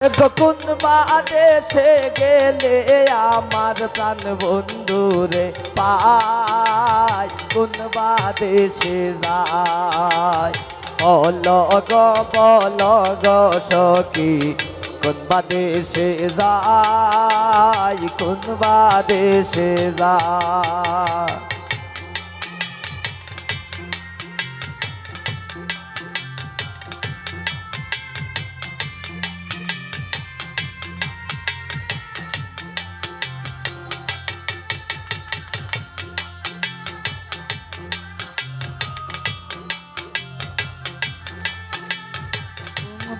কোন বাদেশে গেলে আমার প্রাণ বন্ধুরে পাই, কোন বাদেশে যায় বল গো সখী, কোন বাদেশে যায়, কোন বাদেশে যায়।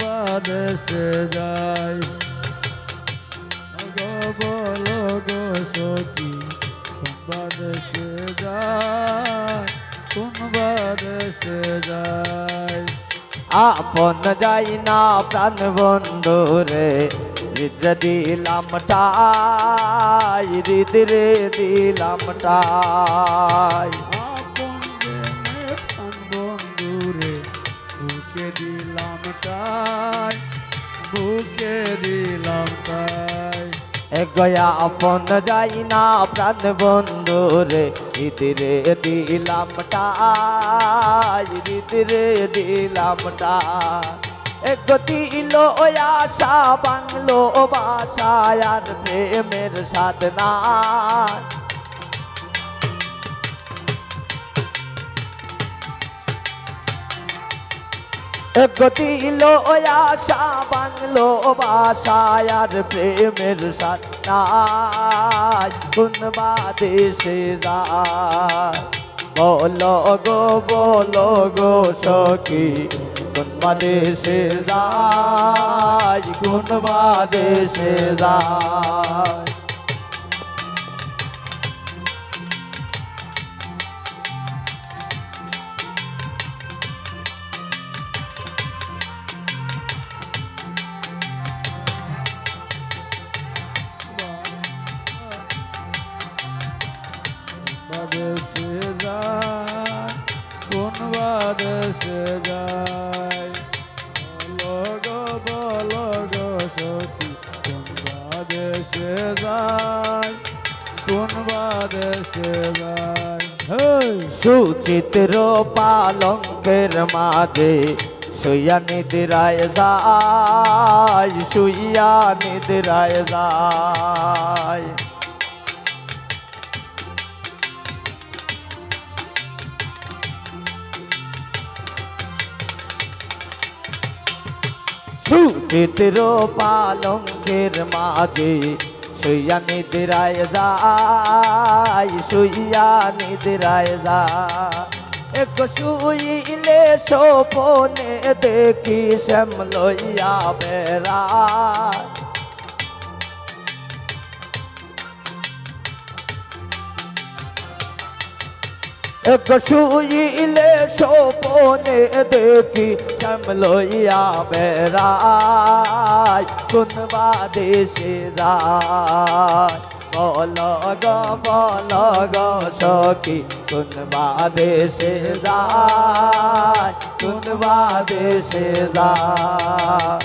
বাদেশে যাই গো বলো গো সখী, কোন বাদেশে যাই, কোন বাদেশে যাই। আপন যাই না প্রাণ বন্ধুরে, হৃদ দিলাম টাই, হৃদ রে দিলাম টাই। আপন জেনে প্রাণ বন্ধুরে বুকে দিলাম টাই, বুকে দিলাম টাই। গয়া আপন যাই না প্রাণ বন্ধুরে, হৃদ রে দিলাম টাই, হৃদ রে দিলাম টাই। দিল আশা বাংলো বাসায় আর প্রেমের সাধনা, দিল আশা বাংলো বাসায় আর প্রেমের সাধনায়, কোন বাদেশে যায় বলো গো সখী, কোন বাদেশে যায়, কোন বাদেশে যায়। বাদেশে যাই, কোন বাদেশে যাই, বলো গো সখী, কোন বাদেশে যাই, কোন বাদেশে যাই। সুচিত্র পালঙ্কের মাঝে শুইয়া নিদ্রায় যায়, শুইয়া নিদ্রায় যায়। সুচিত্র পালঙ্কের মাঝে শুইয়া নিদ্রায় যায়, শুইয়া নিদ্রায় যায়। শুইলে সোপনে দেখি শ্যাম লইয়া বেড়ায়, শুইলে সোপনে দেখি শ্যাম লইয়া বেড়ায়, কোন বাদেশে যায় বলো গো সখী, কোন বাদেশে যায়, কোন বাদেশে যায়।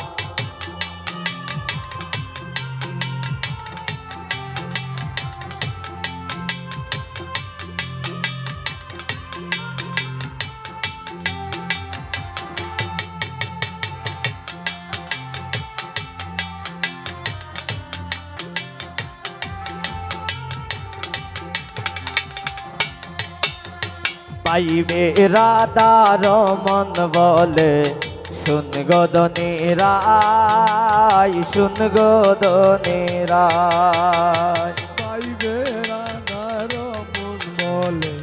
পাইবে রাধার মন বলে, শুন গদনীরাই, শুন গদনীরাই। পাইবে রাধার মন বলে,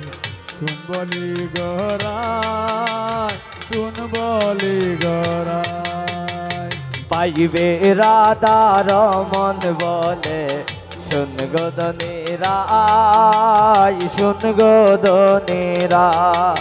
শুন বলি গরাই, শুন বলি গরাই। পাইবে রাধার মন বলে, শুন গদনীরাই, শুন গদনীরাই।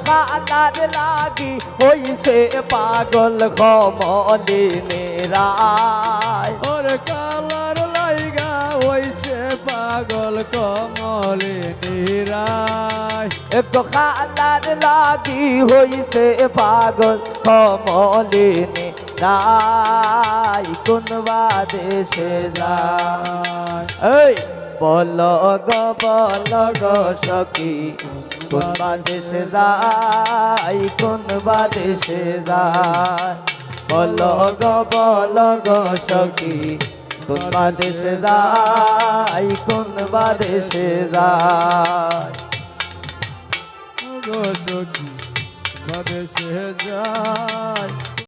খানার লাগি হইছে পাগল কমলিনীরাই, ওরে কালার লাইগা হইছে পাগল কমলিনীরাই। একটু খালার লাগি হইছে পাগল কমলিনী নাই কোন বাদেশে যায় এই বল গো সখী কোন বাদেশে যায় কোন বাদেশে যায় বল গো সখী কোন বাদেশে যায় কোন বাদেশে যায় গো সখী বাদেশে যায়